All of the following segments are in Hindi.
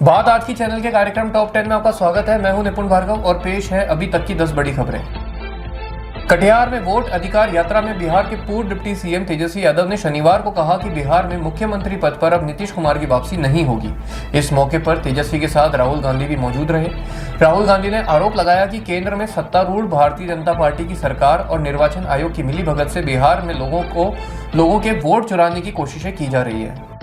बात आज की चैनल के कार्यक्रम टॉप 10 में आपका स्वागत है। मैं हूं निपुण भार्गव और पेश है अभी तक की 10 बड़ी खबरें। कटिहार में वोट अधिकार यात्रा में बिहार के पूर्व डिप्टी सीएम तेजस्वी यादव ने शनिवार को कहा कि बिहार में मुख्यमंत्री पद पर अब नीतीश कुमार की वापसी नहीं होगी। इस मौके पर तेजस्वी के साथ राहुल गांधी भी मौजूद रहे। राहुल गांधी ने आरोप लगाया कि केंद्र में सत्तारूढ़ भारतीय जनता पार्टी की सरकार और निर्वाचन आयोग की मिलीभगत से बिहार में लोगों के वोट चुराने की कोशिशें की जा रही है।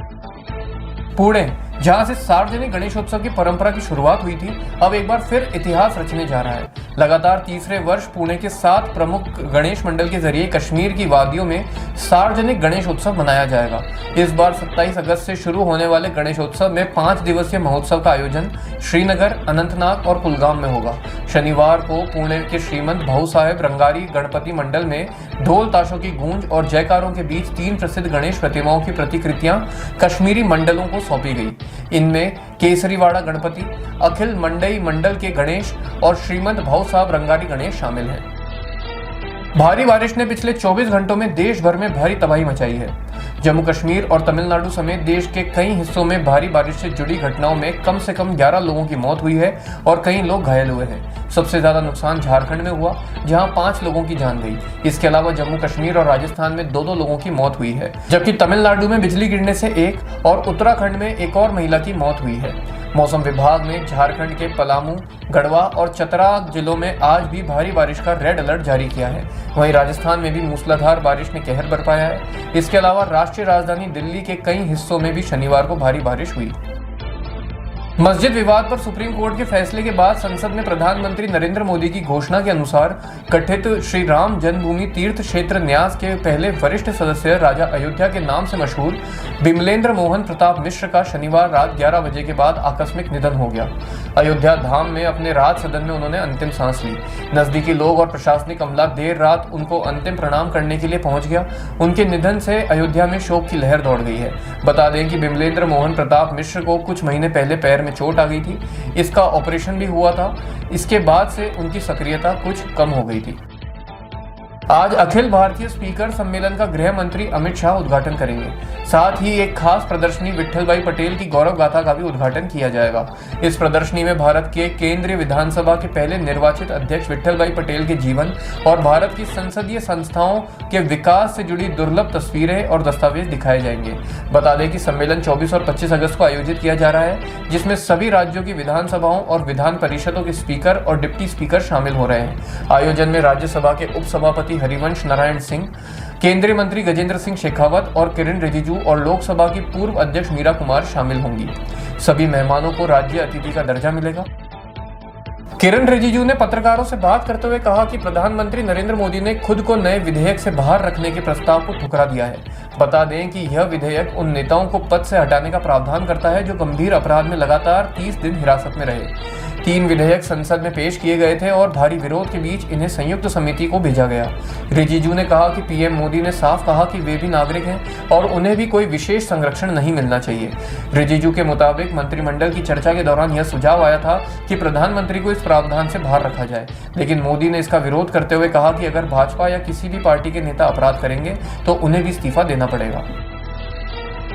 पुणे, जहां से सार्वजनिक गणेशोत्सव की परंपरा की शुरुआत हुई थी, अब एक बार फिर इतिहास रचने जा रहा है। लगातार तीसरे वर्ष पुणे के 7 प्रमुख गणेश मंडल के जरिए कश्मीर की वादियों में सार्वजनिक गणेशोत्सव मनाया जाएगा। इस बार 27 अगस्त से शुरू होने वाले गणेशोत्सव में 5 दिवसीय महोत्सव का आयोजन श्रीनगर, अनंतनाग और कुलगाम में होगा। शनिवार को पुणे के श्रीमंत भाऊ साहेब रंगारी गणपति मंडल में ढोल ताशों की गूंज और जयकारों के बीच 3 प्रसिद्ध गणेश प्रतिमाओं की प्रतिकृतियां कश्मीरी मंडलों को सौंपी गई। इनमें केसरीवाड़ा गणपति, अखिल मंडई मंडल के गणेश और श्रीमंत भाऊ साहब रंगारी गणेश शामिल हैं। भारी बारिश ने पिछले 24 घंटों में देश भर में भारी तबाही मचाई है। जम्मू कश्मीर और तमिलनाडु समेत देश के कई हिस्सों में भारी बारिश से जुड़ी घटनाओं में कम से कम 11 लोगों की मौत हुई है और कई लोग घायल हुए हैं। सबसे ज्यादा नुकसान झारखंड में हुआ, जहां 5 लोगों की जान गई। इसके अलावा जम्मू कश्मीर और राजस्थान में 2-2 लोगों की मौत हुई है, जबकि तमिलनाडु में बिजली गिरने से 1 और उत्तराखंड में एक और महिला की मौत हुई है। मौसम विभाग ने झारखंड के पलामू, गढ़वा और चतरा जिलों में आज भी भारी बारिश का रेड अलर्ट जारी किया है। वहीं राजस्थान में भी मूसलाधार बारिश ने कहर बरपाया है। इसके अलावा राष्ट्रीय राजधानी दिल्ली के कई हिस्सों में भी शनिवार को भारी बारिश हुई। मस्जिद विवाद पर सुप्रीम कोर्ट के फैसले के बाद संसद में प्रधानमंत्री नरेंद्र मोदी की घोषणा के अनुसार गठित श्री राम जन्मभूमि तीर्थ क्षेत्र न्यास के पहले वरिष्ठ सदस्य राजा अयोध्या के नाम से मशहूर बिमलेंद्र मोहन प्रताप मिश्र का शनिवार रात 11 बजे के बाद आकस्मिक निधन हो गया। अयोध्या धाम में अपने राज सदन में उन्होंने अंतिम सांस ली। नजदीकी लोग और प्रशासनिक अमला देर रात उनको अंतिम प्रणाम करने के लिए पहुंच गया। उनके निधन से अयोध्या में शोक की लहर दौड़ गई है। बता दें कि बिमलेंद्र मोहन प्रताप मिश्र को कुछ महीने पहले पैर में चोट आ गई थी। इसका ऑपरेशन भी हुआ था। इसके बाद से उनकी सक्रियता कुछ कम हो गई थी। आज अखिल भारतीय स्पीकर सम्मेलन का गृह मंत्री अमित शाह उद्घाटन करेंगे। साथ ही एक खास प्रदर्शनी विट्ठल भाई पटेल की गौरव गाथा का भी उद्घाटन किया जाएगा। इस प्रदर्शनी में भारत के केंद्रीय विधानसभा के पहले निर्वाचित अध्यक्ष विट्ठल भाई पटेल के जीवन और भारत की संसदीय संस्थाओं के विकास से जुड़ी दुर्लभ तस्वीरें और दस्तावेज दिखाए जाएंगे। बता दें कि सम्मेलन 24 और 25 अगस्त को आयोजित किया जा रहा है, जिसमें सभी राज्यों की विधानसभाओं और विधान परिषदों के स्पीकर और डिप्टी स्पीकर शामिल हो रहे हैं। आयोजन में राज्यसभा के उपसभापति हरिवंश नारायण सिंह, केंद्रीय मंत्री गजेंद्र सिंह शेखावत और किरण रिजिजू और लोकसभा की पूर्व अध्यक्ष मीरा कुमार शामिल होंगी। सभी मेहमानों को राज्य अतिथि का दर्जा मिलेगा। किरण रिजिजू ने पत्रकारों से बात करते हुए कहा कि प्रधानमंत्री नरेंद्र मोदी ने खुद को नए विधेयक से बाहर रखने के प्रस्ताव को ठुकरा दिया है। बता दें कि यह विधेयक उन नेताओं को पद से हटाने का प्रावधान करता है जो गंभीर अपराध में लगातार 30 दिन हिरासत में रहे। 3 विधेयक संसद में पेश किए गए थे और भारी विरोध के बीच इन्हें संयुक्त समिति को भेजा गया। रिजिजू ने कहा कि पीएम मोदी ने साफ कहा कि वे भी नागरिक हैं और उन्हें भी कोई विशेष संरक्षण नहीं मिलना चाहिए। रिजिजू के मुताबिक मंत्रिमंडल की चर्चा के दौरान यह सुझाव आया था कि प्रधानमंत्री को इस प्रावधान से बाहर रखा जाए, लेकिन मोदी ने इसका विरोध करते हुए कहा कि अगर भाजपा या किसी भी पार्टी के नेता अपराध करेंगे तो उन्हें भी इस्तीफा देना पड़ेगा।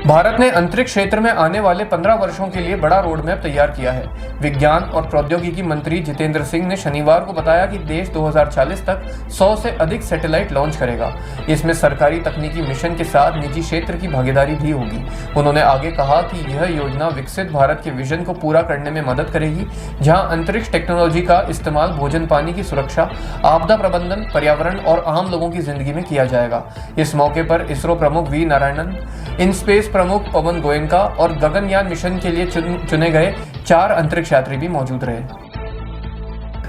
भारत ने अंतरिक्ष क्षेत्र में आने वाले 15 वर्षों के लिए बड़ा रोड मैप तैयार किया है। विज्ञान और प्रौद्योगिकी मंत्री जितेंद्र सिंह ने शनिवार को बताया कि देश 2040 तक 100 से अधिक सैटेलाइट लॉन्च करेगा। इसमें सरकारी तकनीकी मिशन के साथ निजी क्षेत्र की भागीदारी भी होगी। उन्होंने आगे कहा कि यह योजना विकसित भारत के विजन को पूरा करने में मदद करेगी, जहां अंतरिक्ष टेक्नोलॉजी का इस्तेमाल भोजन पानी की सुरक्षा, आपदा प्रबंधन, पर्यावरण और आम लोगों की जिंदगी में किया जाएगा। इस मौके पर इसरो प्रमुख वी नारायणन, इनस्पेस प्रमुख पवन गोयनका और गगनयान मिशन के लिए चुने गए 4 अंतरिक्ष यात्री भी मौजूद रहे।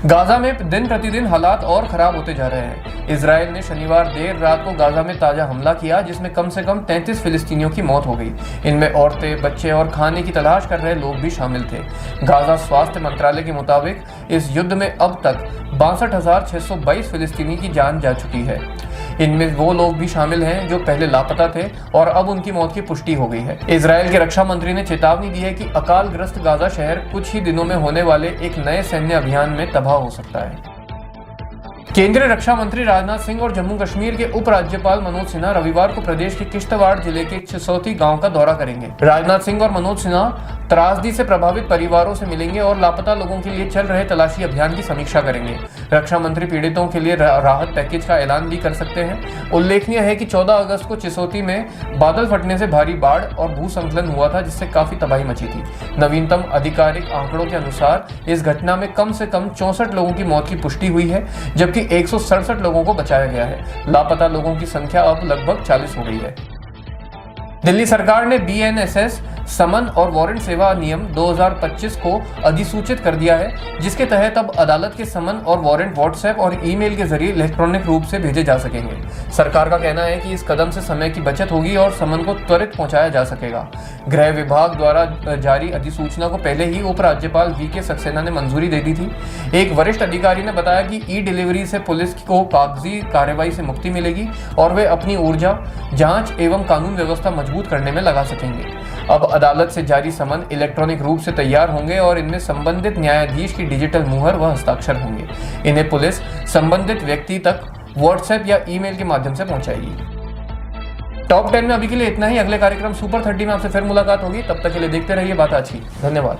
गाजा में दिन प्रतिदिन हालात और खराब होते जा रहे हैं। इजराइल ने शनिवार देर रात को गाजा में ताजा हमला किया, जिसमें कम से कम 33 फिलिस्तीनियों की मौत हो गई। इनमें औरतें, बच्चे और खाने की तलाश कर रहे लोग भी शामिल थे। गाजा स्वास्थ्य मंत्रालय के मुताबिक इस युद्ध में अब तक 62,622 फिलिस्तीनी की जान जा चुकी है। इनमें वो लोग भी शामिल हैं जो पहले लापता थे और अब उनकी मौत की पुष्टि हो गई है। इजराइल के रक्षा मंत्री ने चेतावनी दी है कि अकालग्रस्त गाजा शहर कुछ ही दिनों में होने वाले एक नए सैन्य अभियान में तबाह हो सकता है। केंद्रीय रक्षा मंत्री राजनाथ सिंह और जम्मू कश्मीर के उपराज्यपाल मनोज सिन्हा रविवार को प्रदेश के किश्तवाड़ जिले के चिसौती गांव का दौरा करेंगे। राजनाथ सिंह और मनोज सिन्हा त्रासदी से प्रभावित परिवारों से मिलेंगे और लापता लोगों के लिए चल रहे तलाशी अभियान की समीक्षा करेंगे। रक्षा मंत्री पीड़ितों के लिए राहत पैकेज का ऐलान भी कर सकते हैं। उल्लेखनीय है कि 14 अगस्त को चिसौती में बादल फटने से भारी बाढ़ और भूस्खलन हुआ था, जिससे काफी तबाही मची थी। नवीनतम आधिकारिक आंकड़ों के अनुसार इस घटना में कम से कम 64 लोगों की मौत की पुष्टि हुई है, जबकि 167 लोगों को बचाया गया है। लापता लोगों की संख्या अब लगभग 40 हो गई है। दिल्ली सरकार ने BNSS समन और वारंट सेवा नियम 2025 को अधिसूचित कर दिया है, जिसके तहत अब अदालत के समन और वारंट व्हाट्सएप और ईमेल के जरिए इलेक्ट्रॉनिक रूप से भेजे जा सकेंगे। सरकार का कहना है कि इस कदम से समय की बचत होगी और समन को त्वरित पहुंचाया जा सकेगा। गृह विभाग द्वारा जारी अधिसूचना को पहले ही उपराज्यपाल VK सक्सेना ने मंजूरी दे दी थी। एक वरिष्ठ अधिकारी ने बताया कि ई-डिलीवरी से पुलिस को कागजी कार्रवाई से मुक्ति मिलेगी और वे अपनी ऊर्जा जांच एवं कानून व्यवस्था मजबूत करने में लगा सकेंगे। अब अदालत से जारी समन इलेक्ट्रॉनिक रूप से तैयार होंगे और इनमें संबंधित न्यायाधीश की डिजिटल मुहर व हस्ताक्षर होंगे। इन्हें पुलिस संबंधित व्यक्ति तक व्हाट्सएप या ईमेल के माध्यम से पहुंचाएगी। टॉप 10 में अभी के लिए इतना ही। अगले कार्यक्रम सुपर 30 में आपसे फिर मुलाकात होगी। तब तक के लिए देखते रहिए बात आज की। धन्यवाद।